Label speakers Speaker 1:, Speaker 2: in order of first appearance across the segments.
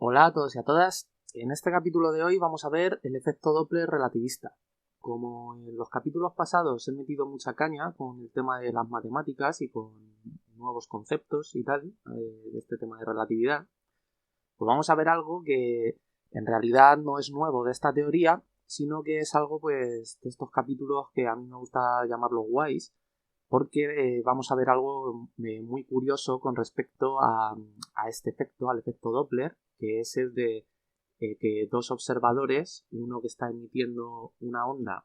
Speaker 1: Hola a todos y a todas. En este capítulo de hoy vamos a ver el efecto Doppler relativista. Como en los capítulos pasados he metido mucha caña con el tema de las matemáticas y con nuevos conceptos y tal, de este tema de relatividad, pues vamos a ver algo que en realidad no es nuevo de esta teoría, sino que es algo pues de estos capítulos que a mí me gusta llamarlos guays, porque vamos a ver algo muy curioso con respecto a este efecto, al efecto Doppler, que es el de que dos observadores, uno que está emitiendo una onda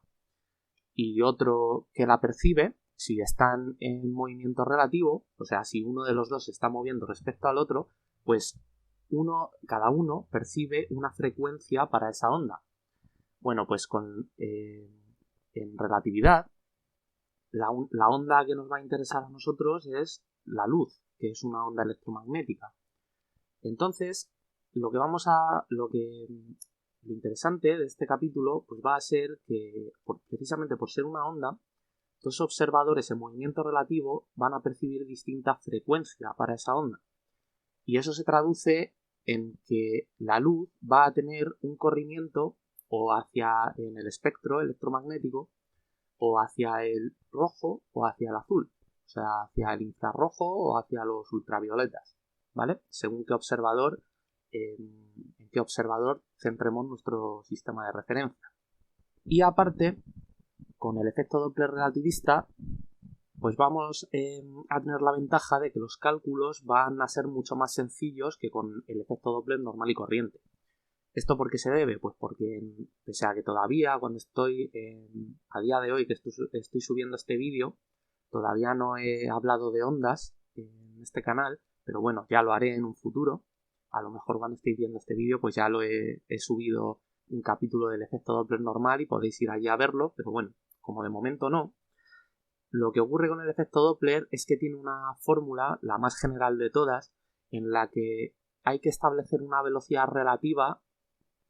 Speaker 1: y otro que la percibe, si están en movimiento relativo, o sea, si uno de los dos se está moviendo respecto al otro, pues cada uno percibe una frecuencia para esa onda. Bueno, pues en relatividad, la onda que nos va a interesar a nosotros es la luz, que es una onda electromagnética. Entonces, lo interesante de este capítulo pues va a ser que, precisamente por ser una onda, dos observadores en movimiento relativo van a percibir distinta frecuencia para esa onda. Y eso se traduce en que la luz va a tener un corrimiento en el espectro electromagnético o hacia el rojo o hacia el azul, o sea, hacia el infrarrojo o hacia los ultravioletas, ¿vale? Según en qué observador centremos nuestro sistema de referencia. Y aparte, con el efecto Doppler relativista, pues vamos a tener la ventaja de que los cálculos van a ser mucho más sencillos que con el efecto Doppler normal y corriente. ¿Esto por qué se debe? Pues porque, pese a que todavía, a día de hoy que estoy subiendo este vídeo, todavía no he hablado de ondas en este canal, pero bueno, ya lo haré en un futuro. A lo mejor cuando estéis viendo este vídeo, pues ya he subido un capítulo del efecto Doppler normal y podéis ir allí a verlo, pero bueno, como de momento no. Lo que ocurre con el efecto Doppler es que tiene una fórmula, la más general de todas, en la que hay que establecer una velocidad relativa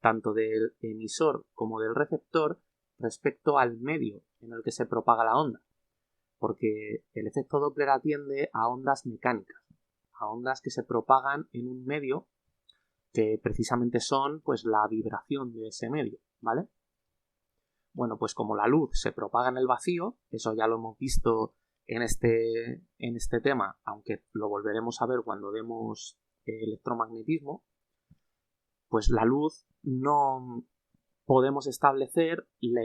Speaker 1: tanto del emisor como del receptor respecto al medio en el que se propaga la onda, porque el efecto Doppler atiende a ondas mecánicas, a ondas que se propagan en un medio que precisamente son pues la vibración de ese medio, ¿vale? Bueno, pues como la luz se propaga en el vacío, eso ya lo hemos visto en este tema, aunque lo volveremos a ver cuando demos electromagnetismo, pues la luz no podemos establecer la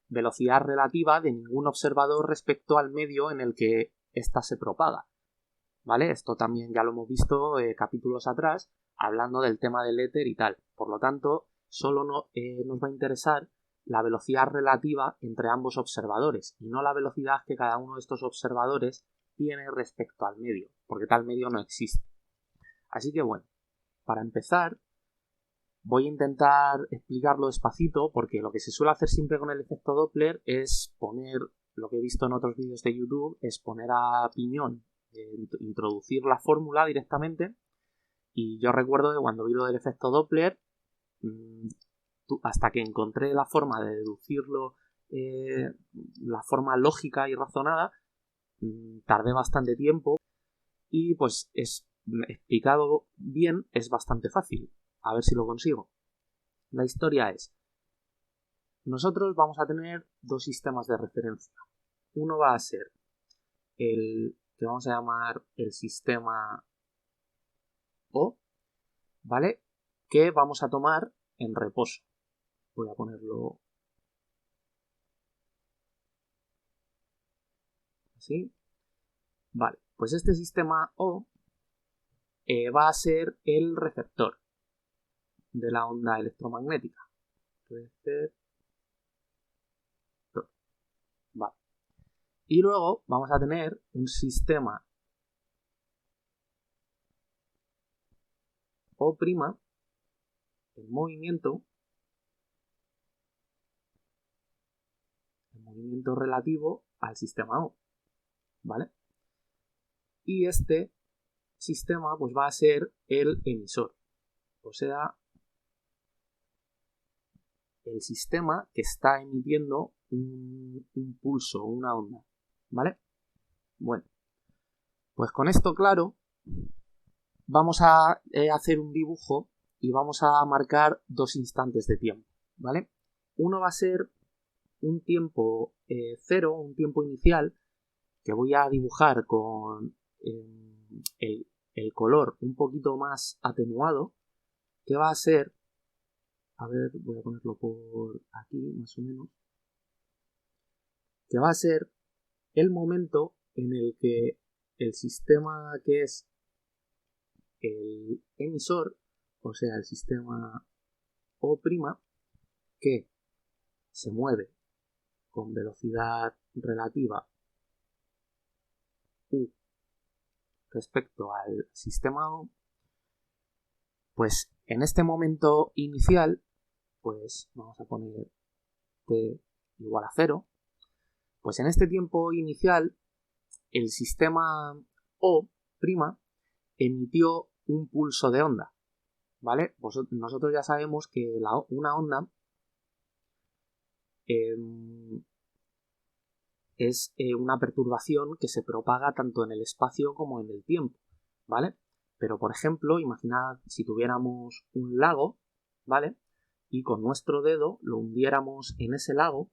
Speaker 1: velocidad relativa de ningún observador respecto al medio en el que ésta se propaga, ¿vale? Esto también ya lo hemos visto capítulos atrás, hablando del tema del éter y tal. Por lo tanto, solo nos va a interesar la velocidad relativa entre ambos observadores y no la velocidad que cada uno de estos observadores tiene respecto al medio, porque tal medio no existe. Así que bueno, para empezar, voy a intentar explicarlo despacito porque lo que se suele hacer siempre con el efecto Doppler es poner, lo que he visto en otros vídeos de YouTube, es poner a piñón, introducir la fórmula directamente. Y yo recuerdo que cuando vi lo del efecto Doppler, hasta que encontré la forma de deducirlo, la forma lógica y razonada, tardé bastante tiempo y pues explicado bien es bastante fácil. A ver si lo consigo. La historia es, nosotros vamos a tener dos sistemas de referencia. Uno va a ser el que vamos a llamar el sistema O, ¿vale? Que vamos a tomar en reposo. Voy a ponerlo así. Vale, pues este sistema O va a ser el receptor de la onda electromagnética. Receptor. Vale. Y luego vamos a tener un sistema O' en movimiento relativo al sistema O, ¿vale? Y este sistema pues va a ser el emisor, o sea, el sistema que está emitiendo un pulso, una onda, ¿vale? Bueno, pues con esto claro, vamos a hacer un dibujo y vamos a marcar dos instantes de tiempo, ¿vale? Uno va a ser un tiempo cero, un tiempo inicial, que voy a dibujar con el color un poquito más atenuado, que va a ser, a ver, voy a ponerlo por aquí más o menos, que va a ser el momento en el que el sistema que es el emisor, o sea, el sistema O', que se mueve con velocidad relativa U respecto al sistema O, pues en este momento inicial, pues vamos a poner t igual a 0, pues en este tiempo inicial el sistema O' emitió un pulso de onda, ¿vale? Nosotros ya sabemos que una onda es una perturbación que se propaga tanto en el espacio como en el tiempo, ¿vale? Pero, por ejemplo, imaginad si tuviéramos un lago, ¿vale? Y con nuestro dedo lo hundiéramos en ese lago,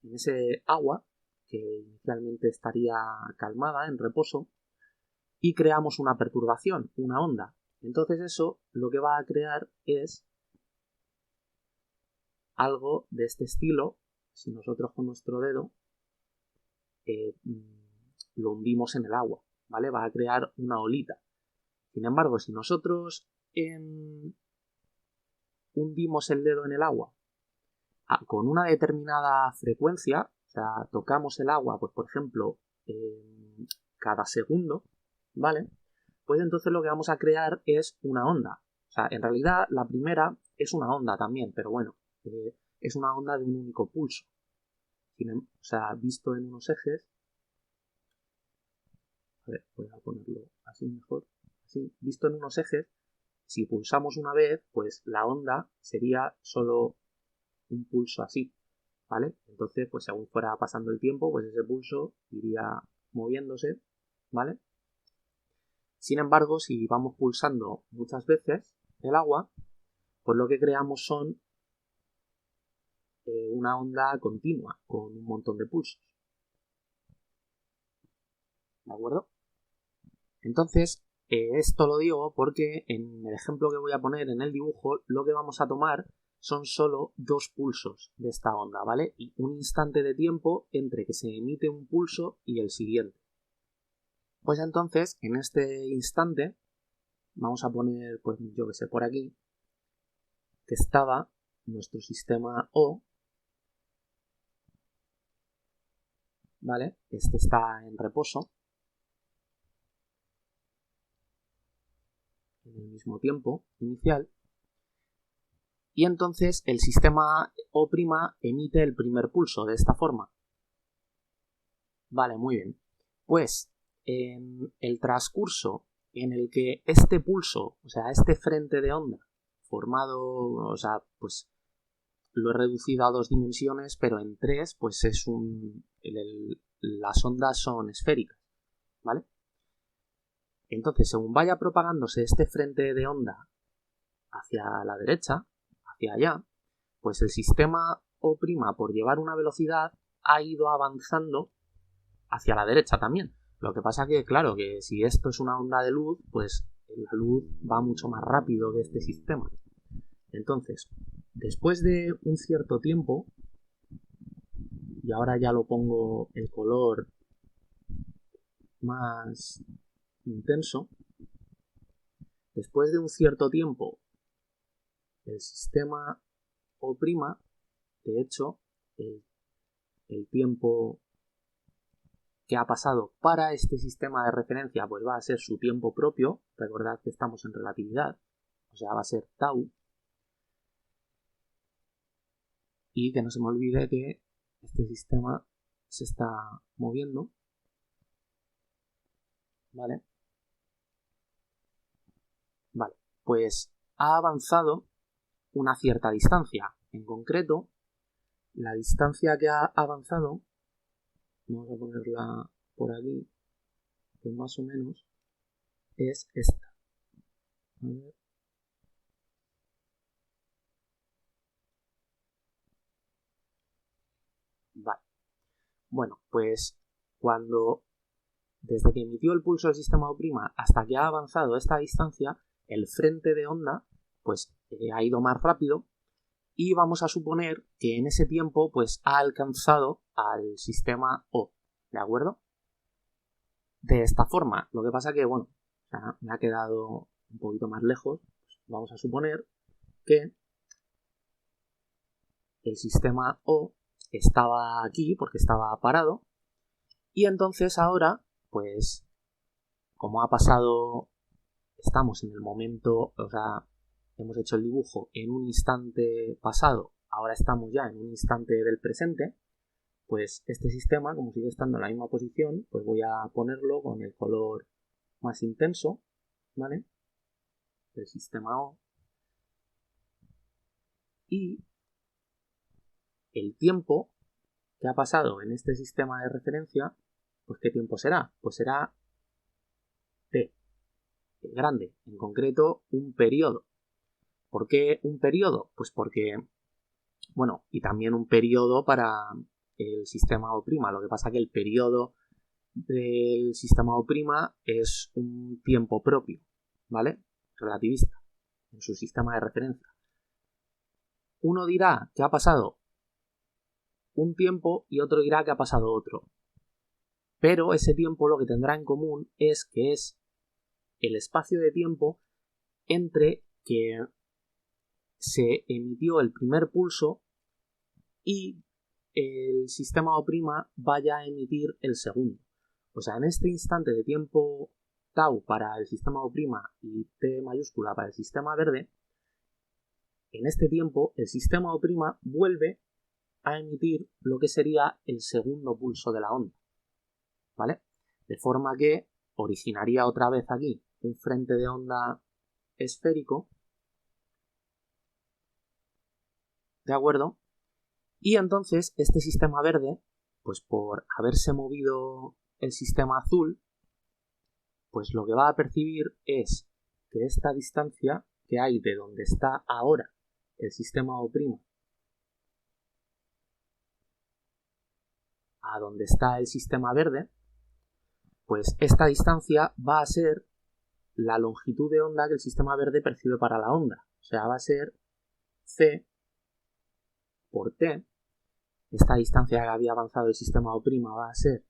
Speaker 1: en ese agua, que inicialmente estaría calmada, en reposo, y creamos una perturbación, una onda. Entonces eso lo que va a crear es algo de este estilo, si nosotros con nuestro dedo lo hundimos en el agua, ¿vale? Va a crear una olita. Sin embargo, si nosotros hundimos el dedo en el agua con una determinada frecuencia, o sea, tocamos el agua, pues por ejemplo, cada segundo, ¿vale? Pues entonces lo que vamos a crear es una onda. O sea, en realidad la primera es una onda también, pero bueno, es una onda de un único pulso. O sea, visto en unos ejes, a ver, voy a ponerlo así mejor, así, visto en unos ejes, si pulsamos una vez, pues la onda sería solo un pulso así, ¿vale? Entonces, pues según fuera pasando el tiempo, pues ese pulso iría moviéndose, ¿vale? Sin embargo, si vamos pulsando muchas veces el agua, pues lo que creamos son una onda continua con un montón de pulsos. ¿De acuerdo? Entonces, esto lo digo porque en el ejemplo que voy a poner en el dibujo, lo que vamos a tomar son solo dos pulsos de esta onda, ¿vale? Y un instante de tiempo entre que se emite un pulso y el siguiente. Pues entonces, en este instante, vamos a poner, pues yo que sé, por aquí, que estaba nuestro sistema O, ¿vale? Este está en reposo, en el mismo tiempo inicial, y entonces el sistema O' emite el primer pulso de esta forma. Vale, muy bien. Pues en el transcurso en el que este pulso, o sea, este frente de onda formado, o sea, pues lo he reducido a dos dimensiones, pero en tres, pues es las ondas son esféricas, ¿vale? Entonces, según vaya propagándose este frente de onda hacia la derecha, hacia allá, pues el sistema O', por llevar una velocidad, ha ido avanzando hacia la derecha también. Lo que pasa que, claro, que si esto es una onda de luz, pues la luz va mucho más rápido que este sistema. Entonces, después de un cierto tiempo, y ahora ya lo pongo el color más intenso, después de un cierto tiempo, el sistema O', de hecho, el tiempo que ha pasado para este sistema de referencia, pues va a ser su tiempo propio. Recordad que estamos en relatividad, o sea, va a ser tau. Y que no se me olvide que este sistema se está moviendo, ¿vale? Vale, pues ha avanzado una cierta distancia. En concreto, la distancia que ha avanzado, vamos a ponerla por aquí, pues más o menos es esta, Bueno, pues desde que emitió el pulso el sistema O' hasta que ha avanzado esta distancia, el frente de onda pues ha ido más rápido y vamos a suponer que en ese tiempo pues ha alcanzado al sistema O, ¿de acuerdo? De esta forma, lo que pasa que, bueno, me ha quedado un poquito más lejos. Pues vamos a suponer que el sistema O estaba aquí porque estaba parado y entonces ahora, pues, como ha pasado, estamos en el momento, o sea, hemos hecho el dibujo en un instante pasado, ahora estamos ya en un instante del presente, pues este sistema, como sigue estando en la misma posición, pues voy a ponerlo con el color más intenso, ¿vale? El sistema O. Y el tiempo que ha pasado en este sistema de referencia, pues ¿qué tiempo será? Pues será T, grande, en concreto un periodo. ¿Por qué un periodo? Pues porque, bueno, y también un periodo para el sistema O', lo que pasa que el periodo del sistema O' es un tiempo propio, ¿vale? Relativista, en su sistema de referencia. Uno dirá que ha pasado un tiempo y otro dirá que ha pasado otro. Pero ese tiempo lo que tendrá en común es que es el espacio de tiempo entre que se emitió el primer pulso y el sistema O' vaya a emitir el segundo. O sea, en este instante de tiempo tau para el sistema O' y T mayúscula para el sistema verde, en este tiempo el sistema O' vuelve a emitir lo que sería el segundo pulso de la onda, ¿vale? De forma que originaría otra vez aquí un frente de onda esférico, ¿de acuerdo? Y entonces este sistema verde, pues por haberse movido el sistema azul, pues lo que va a percibir es que esta distancia que hay de donde está ahora el sistema O' a donde está el sistema verde, pues esta distancia va a ser la longitud de onda que el sistema verde percibe para la onda. O sea, va a ser C por T. Esta distancia que había avanzado el sistema O' va a ser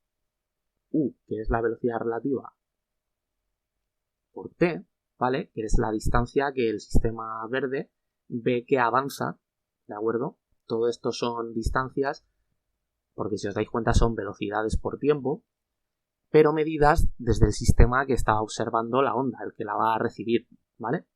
Speaker 1: U, que es la velocidad relativa, por T, ¿vale? Que es la distancia que el sistema verde ve que avanza, ¿de acuerdo? Todo esto son distancias, porque si os dais cuenta son velocidades por tiempo, pero medidas desde el sistema que está observando la onda, el que la va a recibir, ¿vale?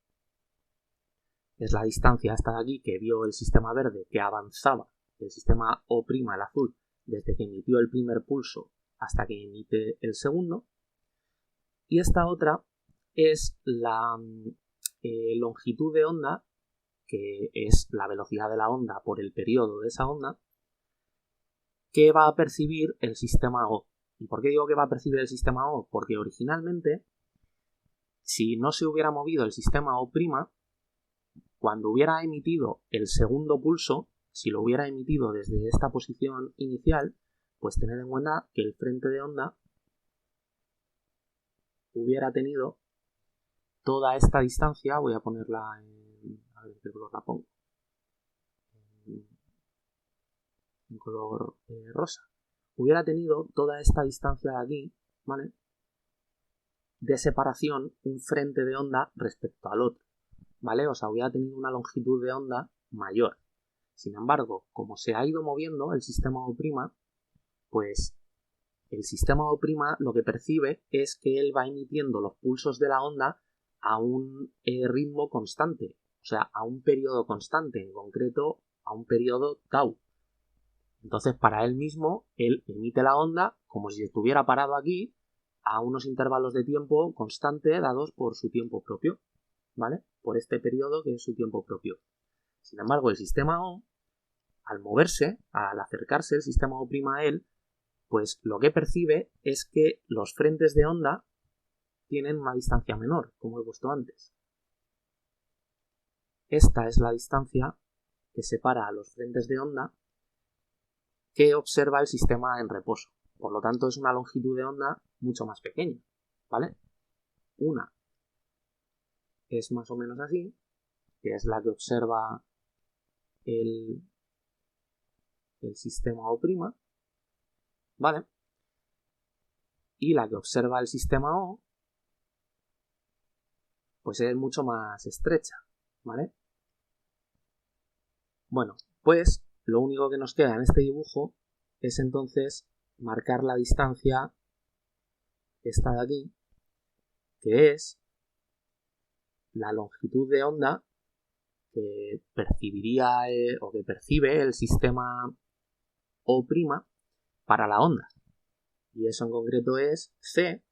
Speaker 1: Es la distancia hasta de aquí que vio el sistema verde que avanzaba el sistema O', el azul, desde que emitió el primer pulso hasta que emite el segundo. Y esta otra es la longitud de onda, que es la velocidad de la onda por el periodo de esa onda, que va a percibir el sistema O. ¿Y por qué digo que va a percibir el sistema O? Porque originalmente, si no se hubiera movido el sistema O', cuando hubiera emitido el segundo pulso, si lo hubiera emitido desde esta posición inicial, pues tened en cuenta que el frente de onda hubiera tenido toda esta distancia, voy a ponerla en, a ver qué color la pongo, en color rosa, hubiera tenido toda esta distancia de aquí, ¿vale? De separación, un frente de onda respecto al otro, ¿vale? O sea, hubiera tenido una longitud de onda mayor. Sin embargo, como se ha ido moviendo el sistema O', pues el sistema O' lo que percibe es que él va emitiendo los pulsos de la onda a un ritmo constante, o sea, a un periodo constante, en concreto a un periodo tau. Entonces, para él mismo, él emite la onda como si estuviera parado aquí a unos intervalos de tiempo constante dados por su tiempo propio, ¿vale? Por este periodo que es su tiempo propio. Sin embargo, el sistema O, al moverse, al acercarse el sistema O' a él, pues lo que percibe es que los frentes de onda tienen una distancia menor, como he puesto antes. Esta es la distancia que separa a los frentes de onda que observa el sistema en reposo. Por lo tanto, es una longitud de onda mucho más pequeña, ¿vale? Una es más o menos así, que es la que observa el sistema O', ¿vale? Y la que observa el sistema O, pues es mucho más estrecha, ¿vale? Bueno, pues lo único que nos queda en este dibujo es entonces marcar la distancia esta de aquí, que es la longitud de onda que percibiría o que percibe el sistema O' para la onda. Y eso en concreto es C.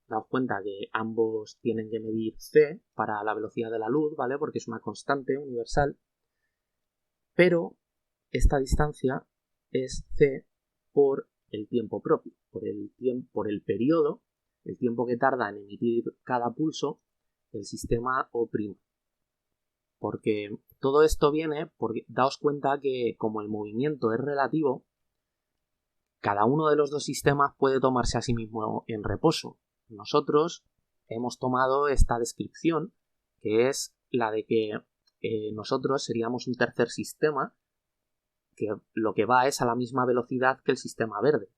Speaker 1: Daos cuenta que ambos tienen que medir C para la velocidad de la luz, ¿vale? Porque es una constante universal. Pero esta distancia es C por el tiempo propio, por el periodo, el tiempo que tarda en emitir cada pulso el sistema O'. Porque todo esto viene porque daos cuenta que como el movimiento es relativo, cada uno de los dos sistemas puede tomarse a sí mismo en reposo. Nosotros hemos tomado esta descripción, que es la de que nosotros seríamos un tercer sistema que lo que va es a la misma velocidad que el sistema verde.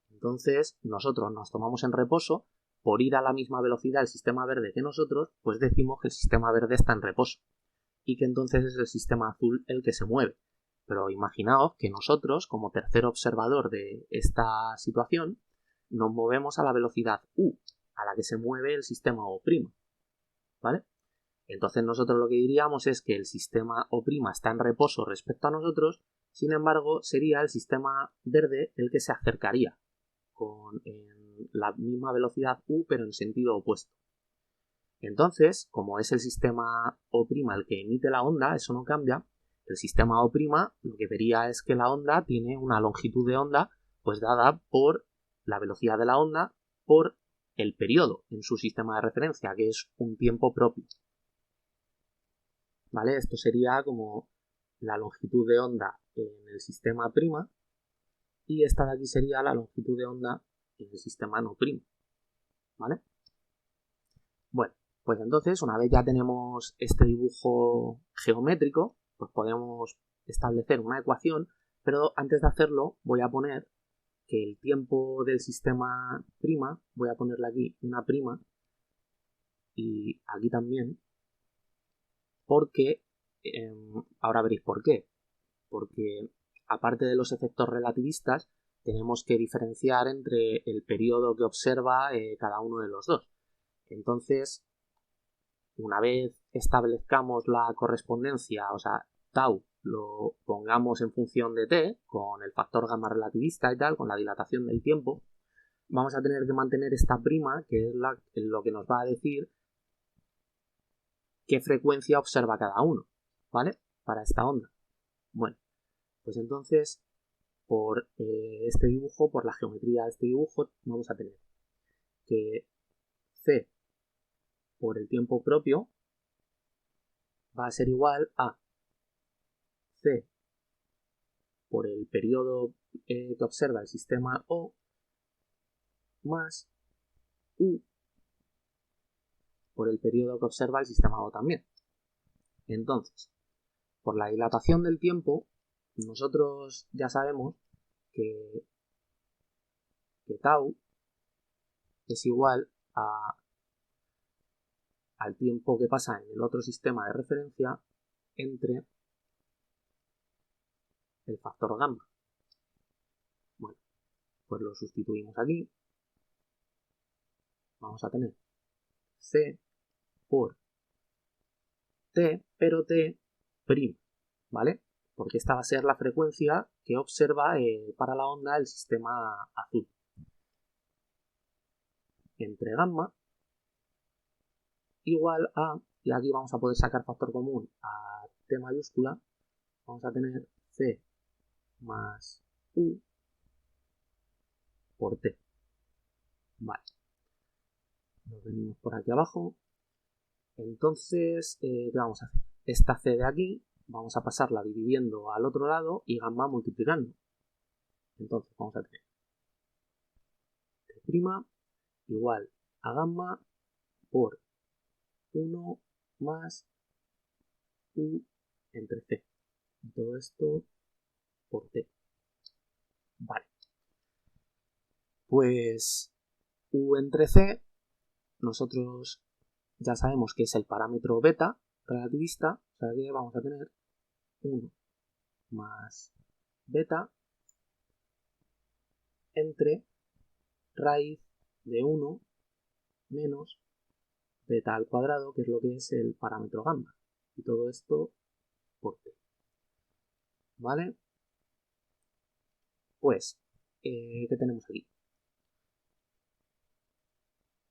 Speaker 1: Entonces, nosotros nos tomamos en reposo, por ir a la misma velocidad el sistema verde que nosotros, pues decimos que el sistema verde está en reposo y que entonces es el sistema azul el que se mueve. Pero imaginaos que nosotros, como tercer observador de esta situación, nos movemos a la velocidad u, a la que se mueve el sistema O', ¿vale? Entonces nosotros lo que diríamos es que el sistema O' está en reposo respecto a nosotros, sin embargo sería el sistema verde el que se acercaría con la misma velocidad u pero en sentido opuesto. Entonces, como es el sistema O' el que emite la onda, eso no cambia. El sistema O' lo que vería es que la onda tiene una longitud de onda pues dada por la velocidad de la onda por el periodo en su sistema de referencia, que es un tiempo propio. ¿Vale? Esto sería como la longitud de onda en el sistema prima y esta de aquí sería la longitud de onda en el sistema no primo. ¿Vale? Bueno, pues entonces una vez ya tenemos este dibujo geométrico, pues podemos establecer una ecuación, pero antes de hacerlo voy a poner que el tiempo del sistema prima, voy a ponerle aquí una prima y aquí también, porque ahora veréis por qué. Porque aparte de los efectos relativistas, tenemos que diferenciar entre el periodo que observa cada uno de los dos. Entonces, una vez establezcamos la correspondencia, o sea, tau lo pongamos en función de t, con el factor gamma relativista y tal, con la dilatación del tiempo, vamos a tener que mantener esta prima, que es lo que nos va a decir qué frecuencia observa cada uno, ¿vale? Para esta onda. Bueno, pues entonces, por este dibujo, por la geometría de este dibujo, vamos a tener que c por el tiempo propio va a ser igual a c por el periodo que observa el sistema O más u por el periodo que observa el sistema O también. Entonces, por la dilatación del tiempo, nosotros ya sabemos que tau es igual al tiempo que pasa en el otro sistema de referencia entre el factor gamma. Bueno, pues lo sustituimos aquí. Vamos a tener c por t, pero t prima, ¿vale? Porque esta va a ser la frecuencia que observa para la onda el sistema azul. Entre gamma igual a, y aquí vamos a poder sacar factor común a t mayúscula, vamos a tener c más u por t. Vale. Nos venimos por aquí abajo. Entonces, ¿qué vamos a hacer? Esta c de aquí vamos a pasarla dividiendo al otro lado y gamma multiplicando. Entonces vamos a tener t' igual a gamma por 1 más u entre c. Y todo esto por t. Vale. Pues u entre c, nosotros ya sabemos que es el parámetro beta relativista, o sea que vamos a tener 1 más beta entre raíz de 1 menos beta al cuadrado, que es lo que es el parámetro gamma. Y todo esto por t. ¿Vale? Pues, ¿qué tenemos aquí?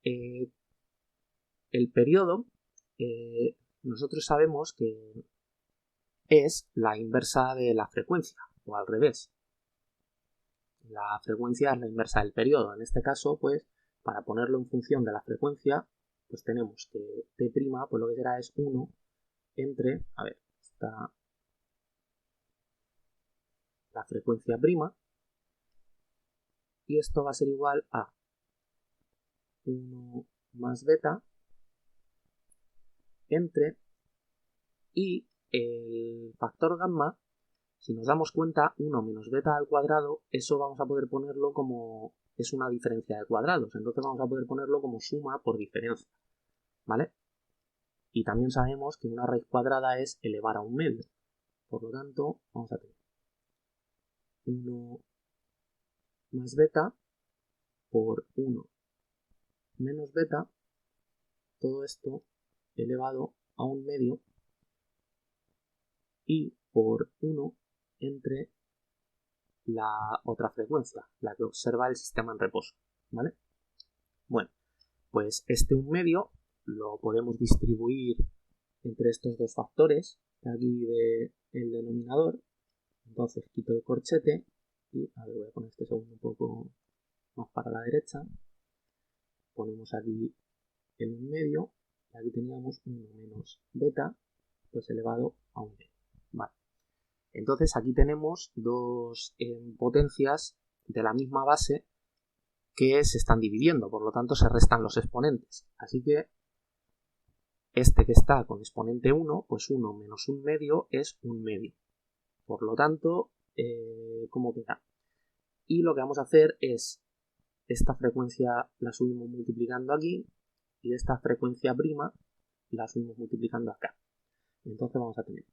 Speaker 1: El periodo, nosotros sabemos que es la inversa de la frecuencia, o al revés. La frecuencia es la inversa del periodo. En este caso, pues, para ponerlo en función de la frecuencia, pues tenemos que t', pues lo que será es 1 entre, a ver, está la frecuencia prima, y esto va a ser igual a 1 más beta entre, y el factor gamma, si nos damos cuenta, 1 menos beta al cuadrado, eso vamos a poder ponerlo como, es una diferencia de cuadrados, entonces vamos a poder ponerlo como suma por diferencia, ¿vale? Y también sabemos que una raíz cuadrada es elevar a un medio, por lo tanto, vamos a tener 1 más beta por 1 menos beta, todo esto elevado a un medio, y por 1 entre la otra frecuencia, la que observa el sistema en reposo, ¿vale? Bueno, pues este 1 medio lo podemos distribuir entre estos dos factores de aquí del denominador. Entonces quito el corchete y, a ver, voy a poner este segundo un poco más para la derecha. Ponemos aquí el 1 medio y aquí teníamos 1 menos beta, pues elevado a 1 medio. Vale. Entonces aquí tenemos dos potencias de la misma base que se están dividiendo, por lo tanto se restan los exponentes. Así que este que está con exponente 1, pues 1 menos 1 medio es 1 medio. Por lo tanto, ¿cómo queda? Y lo que vamos a hacer es, esta frecuencia la subimos multiplicando aquí, y esta frecuencia prima la subimos multiplicando acá. Entonces vamos a tener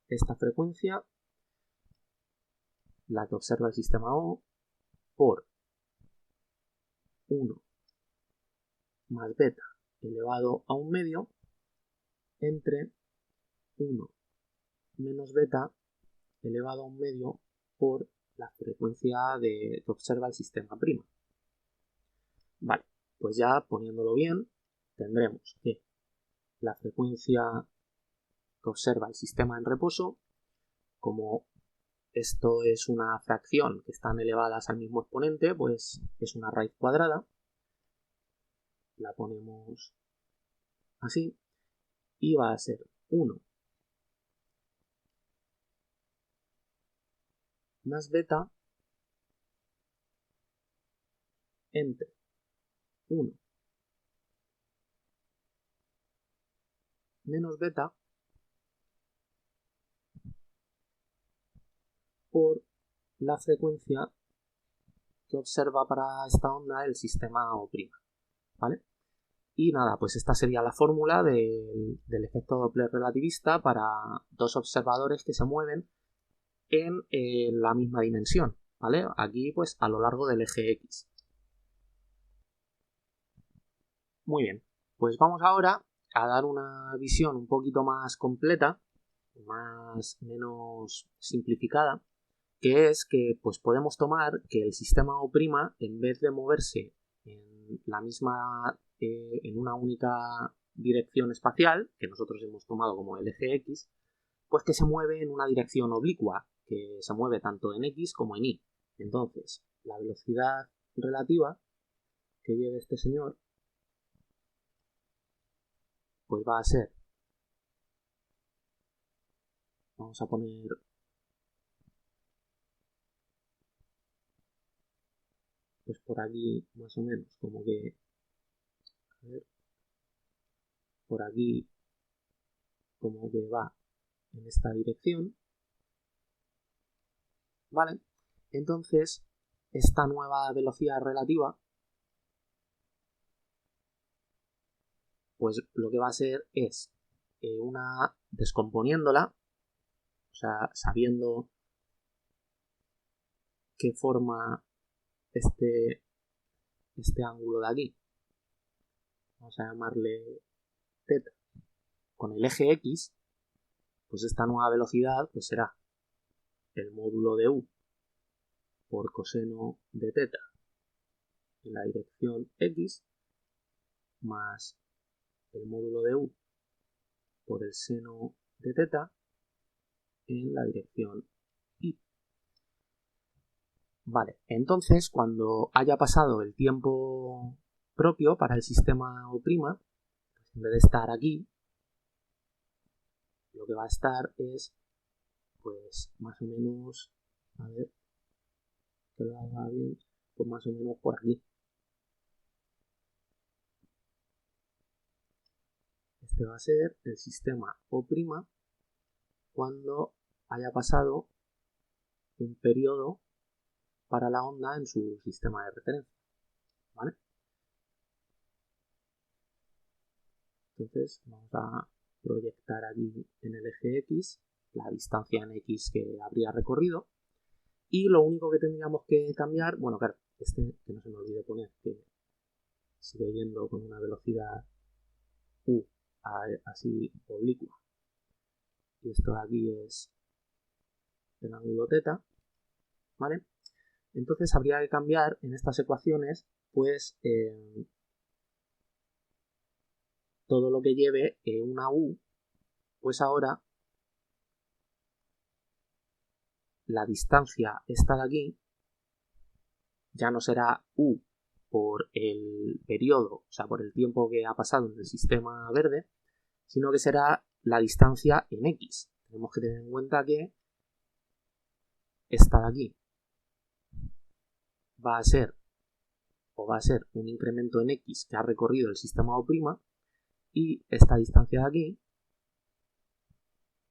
Speaker 1: esta frecuencia, la que observa el sistema O, por 1 más beta elevado a 1 medio entre 1 menos beta elevado a 1 medio por la frecuencia que observa el sistema prima. Vale, pues ya poniéndolo bien, tendremos que la frecuencia que observa el sistema en reposo, como esto es una fracción que están elevadas al mismo exponente, pues es una raíz cuadrada. La ponemos así y va a ser 1 más beta entre 1 menos beta por la frecuencia que observa para esta onda el sistema O', ¿vale? Y nada, pues esta sería la fórmula del efecto Doppler relativista para dos observadores que se mueven en la misma dimensión, ¿vale? Aquí pues a lo largo del eje X. Muy bien, pues vamos ahora a dar una visión un poquito más completa, menos simplificada, que es que pues podemos tomar que el sistema O', en vez de moverse en la misma, en una única dirección espacial, que nosotros hemos tomado como el eje X, pues que se mueve en una dirección oblicua, que se mueve tanto en X como en Y. Entonces, la velocidad relativa que lleve este señor, pues va a ser, vamos a poner por aquí más o menos como que, a ver, por aquí como que va en esta dirección, ¿vale? Entonces, esta nueva velocidad relativa, pues lo que va a ser es descomponiéndola, o sea, sabiendo qué forma este ángulo de aquí, vamos a llamarle θ, con el eje X, pues esta nueva velocidad pues será el módulo de u por coseno de θ en la dirección X más el módulo de u por el seno de θ en la dirección Y. Vale, entonces cuando haya pasado el tiempo propio para el sistema O', pues en vez de estar aquí, lo que va a estar es, pues más o menos, a ver, que lo haga bien, pues más o menos por aquí. Este va a ser el sistema O' cuando haya pasado un periodo para la onda en su sistema de referencia, ¿vale? Entonces vamos a proyectar aquí en el eje X la distancia en X que habría recorrido y lo único que tendríamos que cambiar, bueno, claro, que no se me olvide poner que sigue yendo con una velocidad U así oblicua y esto de aquí es el ángulo θ, ¿vale? Entonces habría que cambiar en estas ecuaciones pues todo lo que lleve una U, pues ahora la distancia esta de aquí ya no será U por el periodo, o sea, por el tiempo que ha pasado en el sistema verde, sino que será la distancia en X. Tenemos que tener en cuenta que esta de aquí va a ser un incremento en X que ha recorrido el sistema O' y esta distancia de aquí,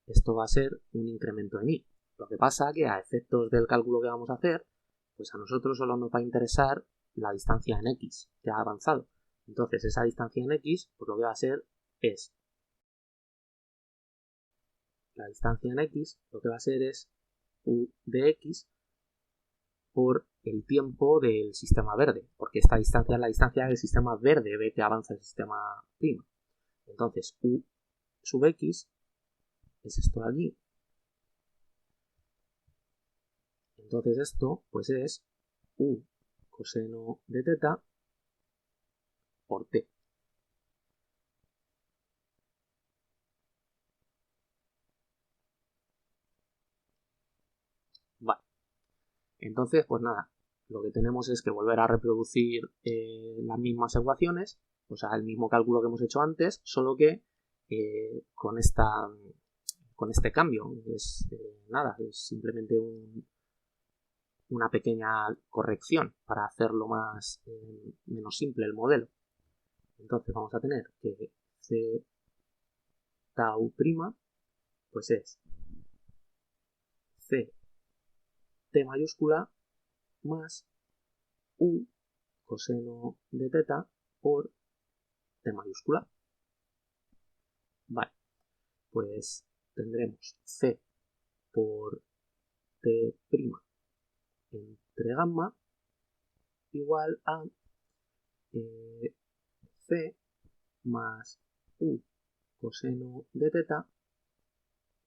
Speaker 1: esto va a ser un incremento en Y. Lo que pasa es que a efectos del cálculo que vamos a hacer, pues a nosotros solo nos va a interesar la distancia en X que ha avanzado. Entonces esa distancia en X, pues lo que va a ser es la distancia en X, lo que va a ser es U de X por el tiempo del sistema verde, porque esta distancia es la distancia del sistema verde ve que avanza el sistema prima. Entonces U sub X es esto de aquí. Entonces esto pues es U coseno de θ por T. Vale. Entonces, pues nada, lo que tenemos es que volver a reproducir las mismas ecuaciones, o sea, el mismo cálculo que hemos hecho antes, solo que con este cambio. Es nada, es simplemente una pequeña corrección para hacerlo menos simple el modelo. Entonces vamos a tener que C tau prima pues es C T mayúscula más U coseno de θ por T mayúscula. Vale, pues tendremos C por T prima entre gamma igual a C más U coseno de θ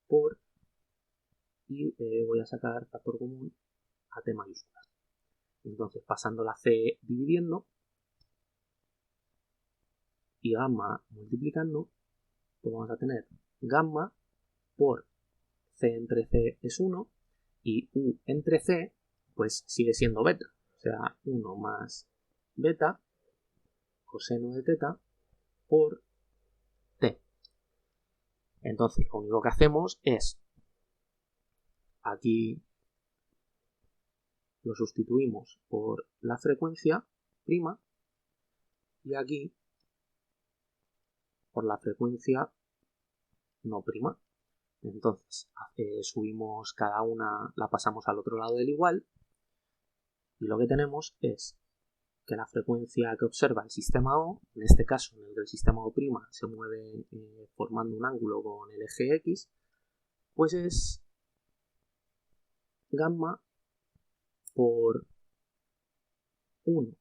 Speaker 1: por, y voy a sacar factor común a T mayúscula. Entonces, pasando la C dividiendo y gamma multiplicando, pues vamos a tener gamma por C entre C es 1 y U entre C pues sigue siendo beta. O sea, 1 más beta coseno de θ por T. Entonces, lo único que hacemos es aquí lo sustituimos por la frecuencia prima y aquí por la frecuencia no prima. Entonces subimos cada una, la pasamos al otro lado del igual y lo que tenemos es que la frecuencia que observa el sistema O, en este caso en el del sistema O' se mueve formando un ángulo con el eje X, pues es gamma por 1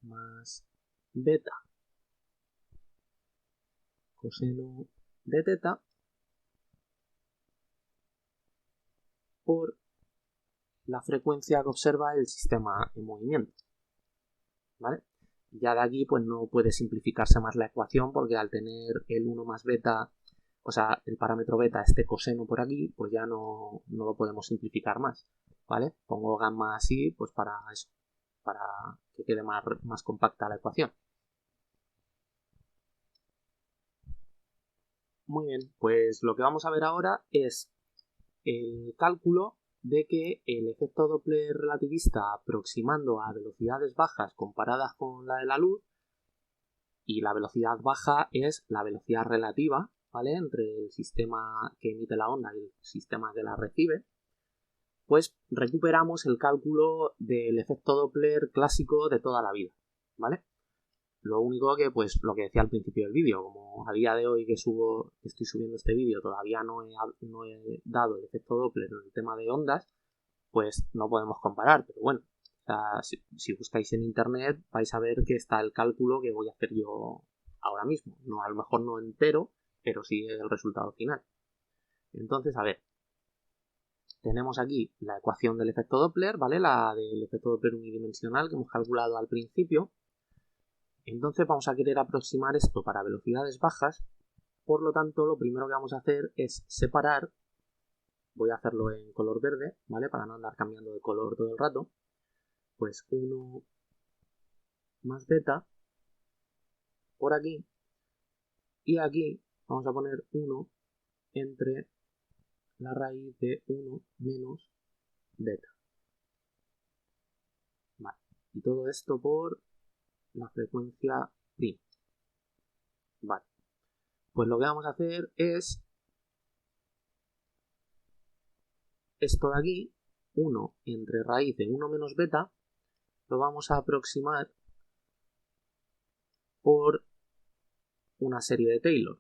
Speaker 1: más beta coseno de teta por la frecuencia que observa el sistema en movimiento, ¿vale? Ya de aquí pues no puede simplificarse más la ecuación porque al tener el 1 más beta, o sea, el parámetro beta, este coseno por aquí, pues ya no lo podemos simplificar más, ¿vale? Pongo gamma así pues para eso, para que quede más compacta la ecuación. Muy bien, pues lo que vamos a ver ahora es el cálculo de que el efecto Doppler relativista aproximando a velocidades bajas comparadas con la de la luz, y la velocidad baja es la velocidad relativa, ¿vale?, entre el sistema que emite la onda y el sistema que la recibe, pues recuperamos el cálculo del efecto Doppler clásico de toda la vida, ¿vale? Lo único que, pues, lo que decía al principio del vídeo, como a día de hoy que estoy subiendo este vídeo, todavía no he dado el efecto Doppler en el tema de ondas, pues no podemos comparar, pero bueno, o sea, si buscáis en internet vais a ver que está el cálculo que voy a hacer yo ahora mismo. No, a lo mejor no entero, pero sí el resultado final. Entonces, a ver, tenemos aquí la ecuación del efecto Doppler, ¿vale? La del efecto Doppler unidimensional que hemos calculado al principio. Entonces vamos a querer aproximar esto para velocidades bajas, por lo tanto lo primero que vamos a hacer es separar, voy a hacerlo en color verde, ¿vale? Para no andar cambiando de color todo el rato, pues 1 más beta por aquí y aquí vamos a poner 1 entre la raíz de 1 menos beta. Vale. Y todo esto por la frecuencia prima. Vale. Pues lo que vamos a hacer es esto de aquí, 1 entre raíz de 1 menos beta, lo vamos a aproximar por una serie de Taylor.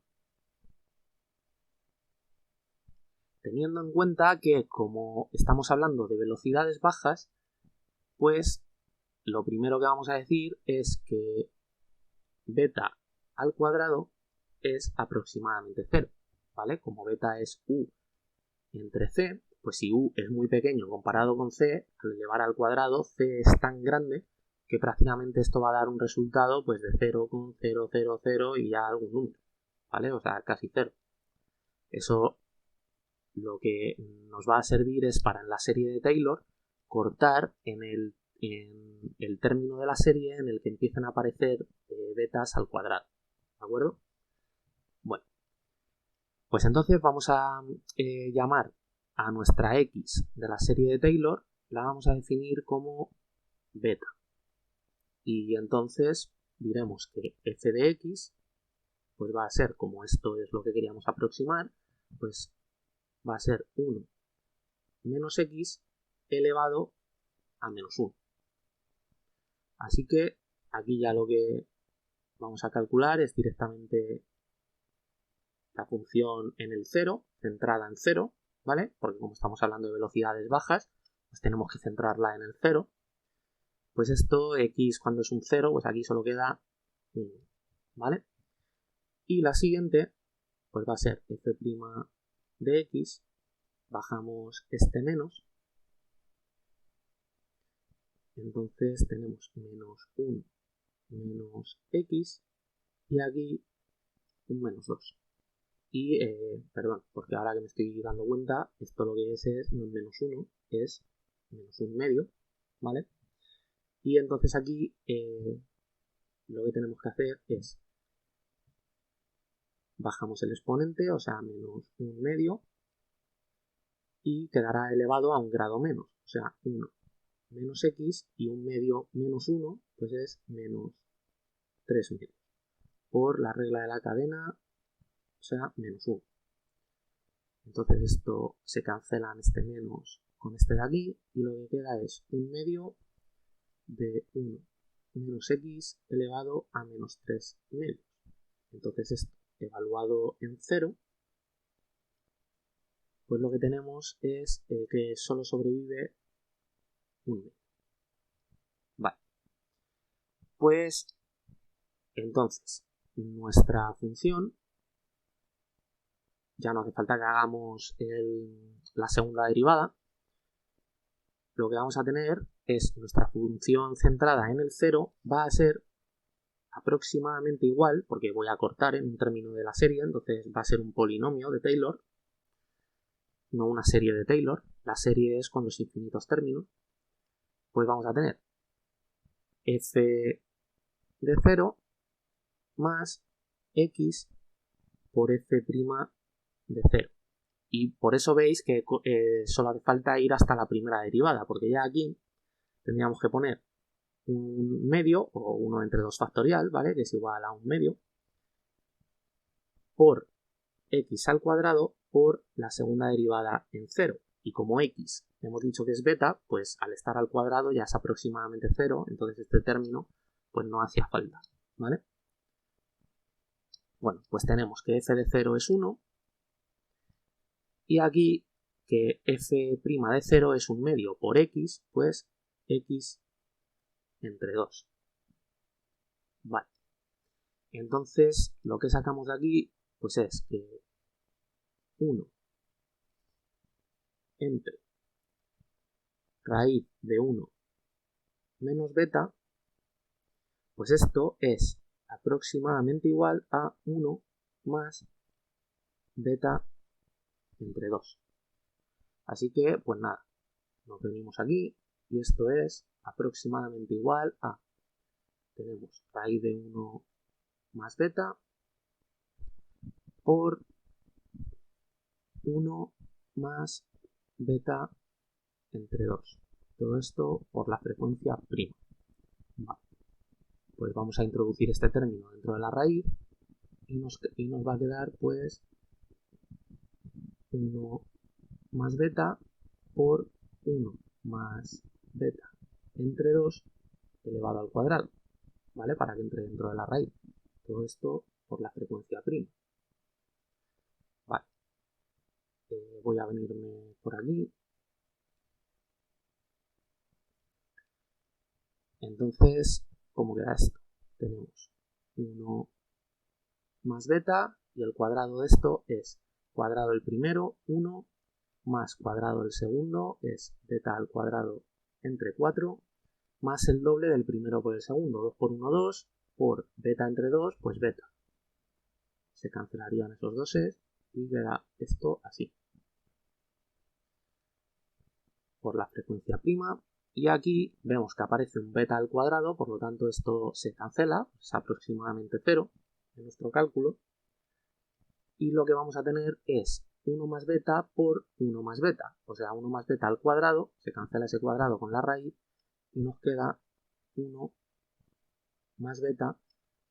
Speaker 1: Teniendo en cuenta que como estamos hablando de velocidades bajas, pues lo primero que vamos a decir es que beta al cuadrado es aproximadamente 0, ¿vale? Como beta es u entre c, pues si u es muy pequeño comparado con c, al elevar al cuadrado, c es tan grande que prácticamente esto va a dar un resultado pues de 0,000 y ya algún número, ¿vale? O sea, casi 0. Eso lo que nos va a servir es para en la serie de Taylor cortar en el término de la serie en el que empiezan a aparecer betas al cuadrado, ¿de acuerdo? Bueno, pues entonces vamos a llamar a nuestra x de la serie de Taylor, la vamos a definir como beta. Y entonces diremos que f de x pues va a ser, como esto es lo que queríamos aproximar, pues va a ser 1 menos x elevado a menos 1. Así que aquí ya lo que vamos a calcular es directamente la función en el 0, centrada en 0, ¿vale? Porque como estamos hablando de velocidades bajas, pues tenemos que centrarla en el 0. Pues esto, x cuando es un 0, pues aquí solo queda 1, ¿vale? Y la siguiente, pues va a ser f' de x, bajamos este menos, entonces tenemos menos 1 menos x, y aquí un menos 2. Y, perdón, porque ahora que me estoy dando cuenta, esto lo que es no es menos 1, es menos 1 medio, ¿vale? Y entonces aquí lo que tenemos que hacer es bajamos el exponente, o sea, menos 1 medio, y quedará elevado a un grado menos, o sea, 1 menos x y un medio menos 1, pues es menos 3 medios, por la regla de la cadena, o sea, menos 1. Entonces esto se cancela en este menos con este de aquí y lo que queda es un medio de 1 menos x elevado a menos 3 medios. Entonces esto evaluado en 0, pues lo que tenemos es que solo sobrevive un medio. Vale. Pues entonces nuestra función, ya no hace falta que hagamos la segunda derivada, lo que vamos a tener es nuestra función centrada en el 0 va a ser aproximadamente igual, porque voy a cortar en un término de la serie, entonces va a ser un polinomio de Taylor, no una serie de Taylor. La serie es con los infinitos términos. Pues vamos a tener f de 0 más x por f' de 0. Y por eso veis que solo hace falta ir hasta la primera derivada, porque ya aquí tendríamos que poner un medio, o 1 entre 2 factorial, ¿vale? Que es igual a un medio, por x al cuadrado por la segunda derivada en 0. Y como x hemos dicho que es beta, pues al estar al cuadrado ya es aproximadamente 0, entonces este término pues no hacía falta, ¿vale? Bueno, pues tenemos que f de 0 es 1 y aquí que f' de 0 es un medio por x, pues x entre 2. Vale. Entonces lo que sacamos de aquí pues es que 1 entre raíz de 1 menos beta, pues esto es aproximadamente igual a 1 más beta entre 2. Así que, pues nada, nos venimos aquí y esto es aproximadamente igual a, tenemos raíz de 1 más beta por 1 más beta entre 2. Todo esto por la frecuencia prima. Vale. Pues vamos a introducir este término dentro de la raíz y nos va a quedar pues 1 más beta por 1 más beta entre 2 elevado al cuadrado, ¿vale? Para que entre dentro de la raíz. Todo esto por la frecuencia prima. Vale. Voy a venirme por aquí. Entonces, ¿cómo queda esto? Tenemos 1 más beta y el cuadrado de esto es cuadrado del primero, 1, más cuadrado del segundo es beta al cuadrado entre 4, más el doble del primero por el segundo, 2 por 1, 2, por beta entre 2, pues beta. Se cancelarían esos doses y queda esto así. Por la frecuencia prima. Y aquí vemos que aparece un beta al cuadrado, por lo tanto esto se cancela, es aproximadamente 0 en nuestro cálculo. Y lo que vamos a tener es 1 más beta por 1 más beta. O sea, 1 más beta al cuadrado, se cancela ese cuadrado con la raíz y nos queda 1 más beta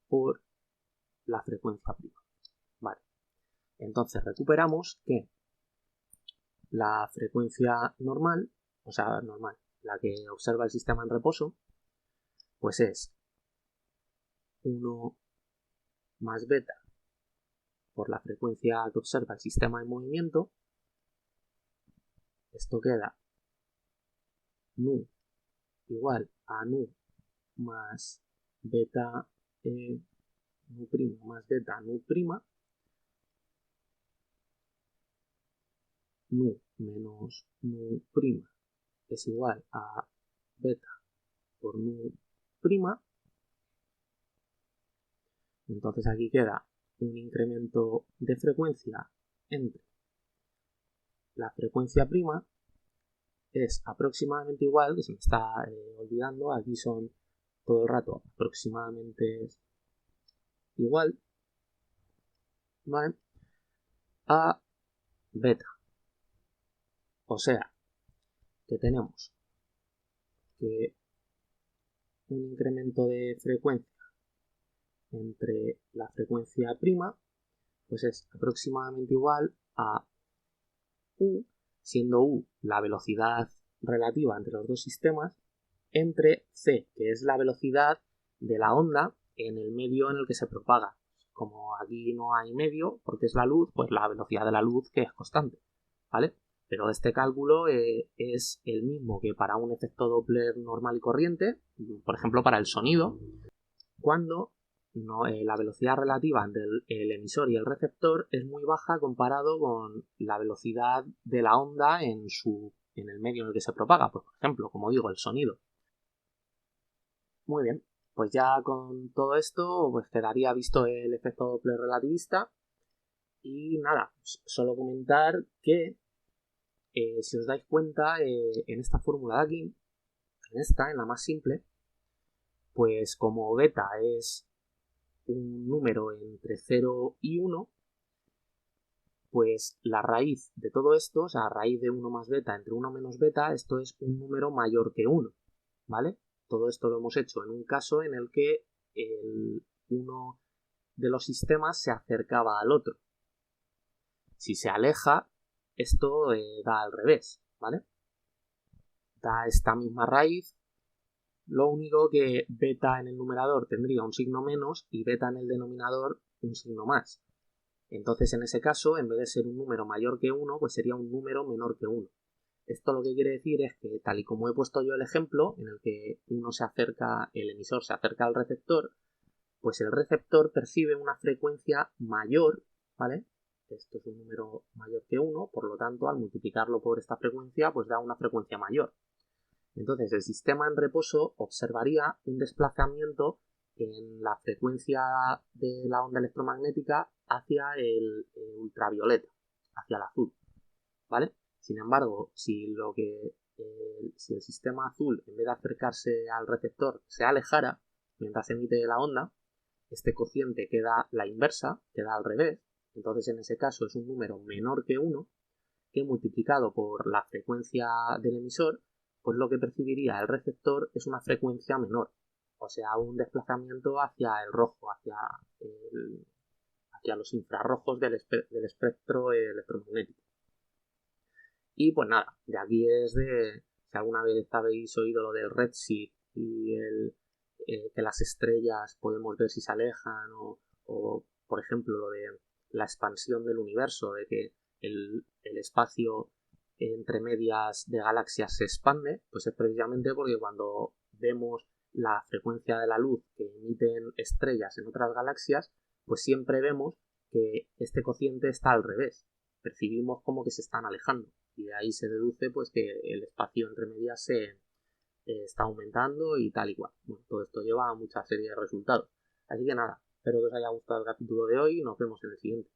Speaker 1: por la frecuencia prima. Vale. Entonces recuperamos que la frecuencia normal, o sea, normal, la que observa el sistema en reposo, pues es 1 más beta por la frecuencia que observa el sistema en movimiento. Esto queda nu igual a nu más beta nu prima más beta nu prima, nu menos nu prima es igual a beta por nu prima. Entonces aquí queda un incremento de frecuencia entre la frecuencia prima, es aproximadamente igual, que se me está olvidando, aquí son todo el rato aproximadamente igual, ¿vale? A beta. O sea, que tenemos que un incremento de frecuencia entre la frecuencia prima pues es aproximadamente igual a U, siendo U la velocidad relativa entre los dos sistemas, entre C, que es la velocidad de la onda en el medio en el que se propaga. Como aquí no hay medio, porque es la luz, pues la velocidad de la luz que es constante, ¿vale? Pero este cálculo es el mismo que para un efecto Doppler normal y corriente, por ejemplo para el sonido, cuando la velocidad relativa entre el emisor y el receptor es muy baja comparado con la velocidad de la onda en el medio en el que se propaga, pues, por ejemplo, como digo, el sonido. Muy bien, pues ya con todo esto pues quedaría visto el efecto Doppler relativista y nada, solo comentar que si os dais cuenta en esta fórmula de aquí, en la más simple, pues como beta es un número entre 0 y 1, pues la raíz de todo esto, o sea, raíz de 1 más beta entre 1 menos beta, esto es un número mayor que 1, ¿vale? Todo esto lo hemos hecho en un caso en el que uno de los sistemas se acercaba al otro. Si se aleja, esto da al revés, ¿vale? Da esta misma raíz, lo único que beta en el numerador tendría un signo menos y beta en el denominador un signo más. Entonces, en ese caso, en vez de ser un número mayor que 1, pues sería un número menor que 1. Esto lo que quiere decir es que, tal y como he puesto yo el ejemplo, en el que el emisor se acerca al receptor, pues el receptor percibe una frecuencia mayor, ¿vale? Esto es un número mayor que 1, por lo tanto, al multiplicarlo por esta frecuencia, pues da una frecuencia mayor. Entonces, el sistema en reposo observaría un desplazamiento en la frecuencia de la onda electromagnética hacia el ultravioleta, hacia el azul, ¿vale? Sin embargo, si el sistema azul, en vez de acercarse al receptor, se alejara mientras emite la onda, este cociente queda la inversa, queda al revés. Entonces, en ese caso, es un número menor que 1, que multiplicado por la frecuencia del emisor, pues lo que percibiría el receptor es una frecuencia menor, o sea, un desplazamiento hacia el rojo, hacia los infrarrojos del espectro electromagnético. Y pues nada, de aquí si alguna vez habéis oído lo del redshift y que las estrellas podemos ver si se alejan, o por ejemplo lo de la expansión del universo, de que el espacio entre medias de galaxias se expande, pues es precisamente porque cuando vemos la frecuencia de la luz que emiten estrellas en otras galaxias, pues siempre vemos que este cociente está al revés. Percibimos como que se están alejando y de ahí se deduce pues que el espacio entre medias se está aumentando y tal y cual. Bueno, todo esto lleva a mucha serie de resultados. Así que nada, espero que os haya gustado el capítulo de hoy y nos vemos en el siguiente.